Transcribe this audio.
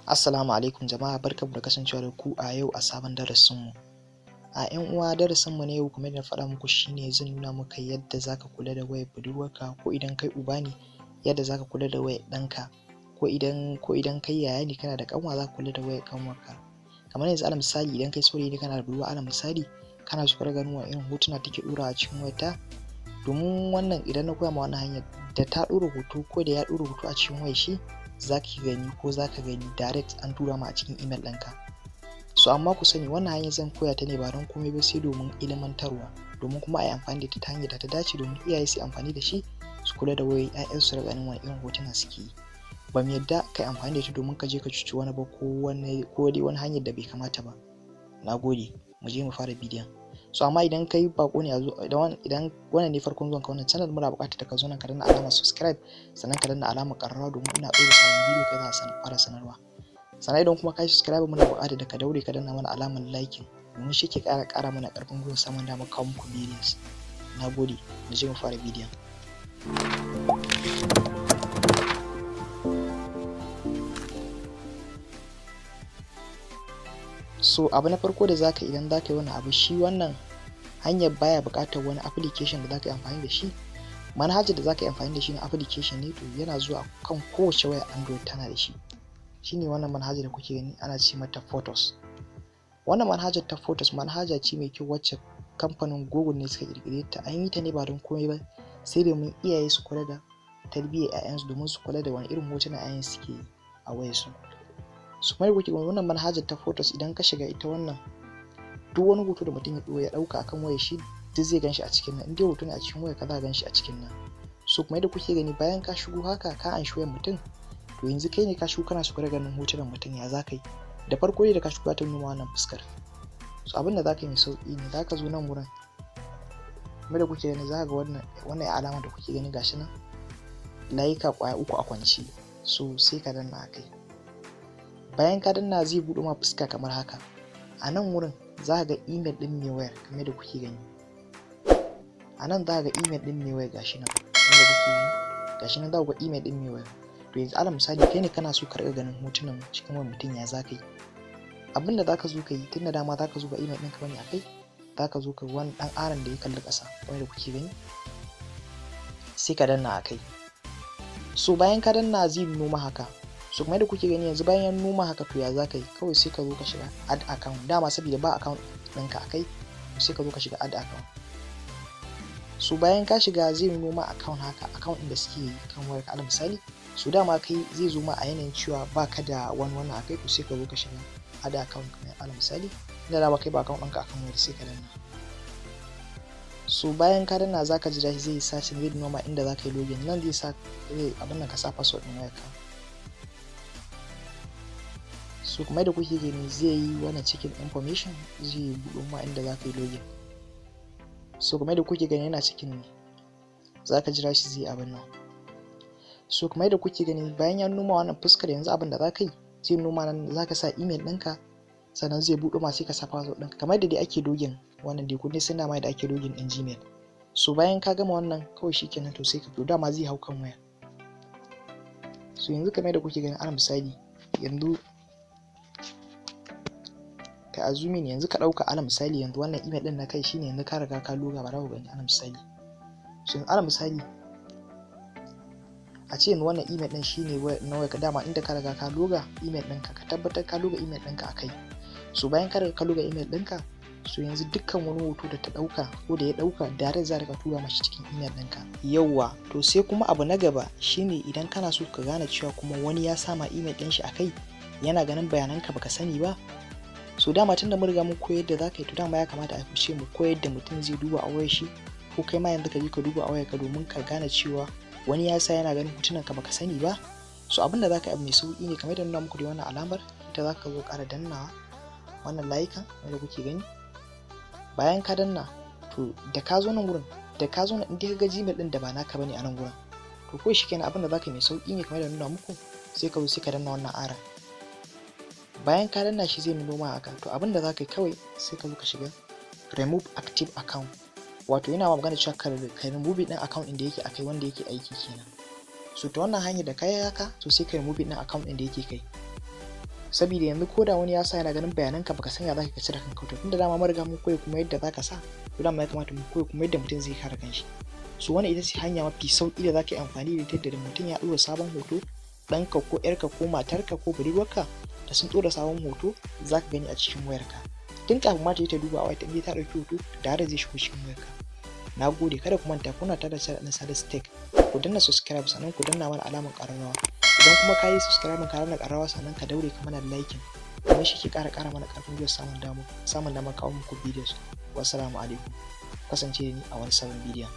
Assalamu alaikum jama'a, barkanmu da kasancewa da ku a yau a sabon darasinmu. A 'yan uwa, darasinmu na yau kamar yadda na faɗa muku shine zan nuna maka yadda zaka kula da wayar budurwarka, ko idan kai uba ne yadda zaka kula da wayar ɗanka, ko idan kai yaya ne kana da ƙanwa zaka kula da wayar ƙanwarka. Kamar yanzu alal misali idan kai saurayi ne kana da budurwa, alal misali kana so ka riƙa ganin wane irin hotuna take ɗorawa a cikin wayarta. Domin wannan idan na koya ma wannan hanyar, da ta ɗora hoto ko da ya ɗora hoto a cikin wayar shi zaki gani ko zaka gani direct an tura ma a cikin email ɗinka. So amma ku sani wannan hanyar zan koya ta ne ba don komai ba sai domin ilmantarwa, domin kuma a yi amfani da ita ta hanyar da ta dace, domin iyaye su yi amfani da shi su kula da wayoyin 'ya'yansu su riƙa ganin wane irin hotuna suke yi. Ba mu yadda ka yi amfani da ita domin ka je ka cuci wani ba ko dai wani hanyar da bai kamata ba. Na gode, mu je mu fara bidiyon. So amma idan kai baƙo ne idan wannan ne farkon zuwanka wannan channel, muna buƙatar da ka zo nan ka danna alamar subscribe, sannan ka danna alamar ƙararrawa domin ina ɗora sabon bidiyo kai za ka fara sanarwa. Sannan idan kuma ka yi subscribe muna buƙatar da ka daure ka danna mana alamar liking, domin shi ke ƙara mana ƙarfin gwiwa samun damar kawo muku videos. Na gode, mu je mu fara bidiyon. So abu na farko da zaka idan zaka yi wannan abu, shi wannan hanyar baya buƙatar wani application da zaka yi amfani da shi. Manhajar da zaka yi amfani da shi na application ne, to yana zuwa kan kowace wayar Android tana da shi. Shine wannan manhajar da kuke gani ana ce mata Photos. Wannan manhajar ta Photos manhaja ce mai kyau wacce kamfanin Google ne suka ƙirƙire ta. An yi ta ne ba don komai ba sai domin iyaye su kula da tarbiyyar 'ya'yansu, domin su kula da wani irin hotuna 'ya'yansu suke yi a wayarsu. Su mai kuke wannan manhajar ta Photos, idan ka shiga ita wannan duk wani hoto da mutum ya ɗauka akan wayar shi duk zai ganshi a cikin nan. In dai hoto ne a cikin wayar ka za ka ganshi a cikin nan. So kuma yadda kuke gani bayan ka shigo haka ka anshi wayar mutum, to yanzu kai ne ka shigo kana so ka ganin hotunan mutum, ya za ka yi? Da farko da ka shigo ta nuna wannan fuskar. So abin da za ka yi mai sauƙi ne, za ka zo nan wurin kuma da kuke gani za ka ga wannan alama da kuke gani gashi nan layuka ƙwaya uku a kwance. So sai ka danna a kai. Bayan ka danna zai buɗe ma fuska kamar haka. A nan wurin za ka ga email ɗin mai wayar kamar da kuke gani. A nan za ka ga email ɗin mai wayar gashi nan kamar da kuke gani. Gashi nan za ku ga email ɗin mai wayar. To yanzu alal misali kai ne kana so ka riƙa ganin hotunan cikin wayar mutum, ya za ka yi? Abin da za ka zo ka yi, tunda dama za ka zo ga email ɗinka bane a kai, za ka zo ka wani ɗan aron da ya kalli ƙasa kamar da kuke gani, sai ka danna a kai. So bayan ka danna zai noma haka. So kuma da kuke gani yanzu bayan ya noma haka, to ya za ka yi? Kawai sai ka zo ka shiga add account. Dama saboda ba account ɗinka a kai, sai ka zo ka shiga add account. So bayan ka shiga zai noma account haka, account ɗin da suke kan wayarka alal misali. So dama kai zai zo ma a yanayin cewa ba ka da wannan a kai, to sai ka zo ka shiga add account kamar alal misali. Inda dama kai ba account ɗinka akan wayar, sai ka danna. So bayan ka danna za ka jira shi zai yi sacin, zai noma inda za ka yi login. Nan zai sa abin nan ka sa password ɗin wayarka. So kuma da kuke gani zai yi wannan cikin information, zai buɗe ma inda za ka yi login. So kuma da kuke gani yana cikin ne, za ka jira shi zai abin nan. So kuma da kuke gani bayan ya noma wannan fuskar, yanzu abin da za ka yi zai noma nan, za ka sa email ɗinka, sannan zai buɗe ma sai ka sa password ɗinka kamar da dai ake login wannan dai kun san dama da ake login ɗin Gmail. So bayan ka gama wannan kawai shikenan, to sai ka fito, dama zai hau kan waya. So yanzu kamar da kuke gani alal misali yanzu ka azumi ne, yanzu ka ɗauka alal misali yanzu wannan email ɗin na kai shine yanzu ka riga ka loga, ba za ku gani alal misali. So yanzu alal misali a ce yanzu wannan email ɗin shine na wayarka, dama inda ka riga ka loga email ɗinka, ka tabbatar ka loga email ɗinka a kai. So bayan ka riga ka loga email ɗinka, so yanzu dukkan wani hoto da ta ɗauka ko da ya ɗauka direct za ka tura mashi cikin email ɗinka. Yawwa, to sai kuma abu na gaba shine idan kana so ka gane cewa kuma wani ya sama email ɗin shi a kai yana ganin bayananka baka sani ba. So dama tunda mun riga mun koyar da za ka yi, to dama ya kamata a ce mu koyar da mutum zai duba a wayar shi, ko kai ma yanzu ka je ka duba a wayarka domin ka gane cewa wani ya sa yana ganin hotunanka baka sani ba. So abin da za ka yi mai sauƙi ne, kamar da nuna muku da wannan alamar, ita za ka zo ƙara dannawa wannan layukan wanda kuke gani. Bayan ka danna, to da ka zo nan wurin, da ka zo nan in dai ka ga Gmail ɗin da ba naka bane a nan wurin, to ko shi kenan abin da za ka yi mai sauƙi ne kamar da nuna muku, sai ka zo sai ka danna wannan aron. Bayan ka danna shi zai nuno ma haka, to abin da za ka yi kawai sai ka zo ka shiga remove active account, wato yana magana cewa ka remove din account ɗin da yake akai wanda yake aiki kenan. So ta wannan hanyar da kai haka to sai ka remove din account ɗin da yake kai, saboda yanzu ko da wani ya sa yana ganin bayananka baka san ya zaka cire kanka, to tunda dama mun riga mun koyi kuma yadda zaka sa, to dama ya kamata mu koyi kuma yadda mutum zai kare kanshi. So wannan ita ce hanya mafi sauki da zaka yi amfani da ita da mutum ya ɗora sabon hoto, ɗanka ko ƴarka ko matarka ko budurwarka da sun ɗora sabon hoto zaka gani a cikin wayarka tun kafin ma ta yi ta duba a wayarta, in ta ɗauki hoto da zai shigo cikin wayarka. Na gode, kada ku manta kuna tare da channel SALISU Tech, ku danna subscribe sannan ku danna mana alamar ƙararrawa. Idan kuma ka yi subscribe ka danna ƙararrawa sannan ka daure ka mana liking, domin shi ke ƙara mana ƙarfin gwiwa samun damar kawo muku videos. Wassalamu alaikum, kasance da ni a wani sabon bidiyon.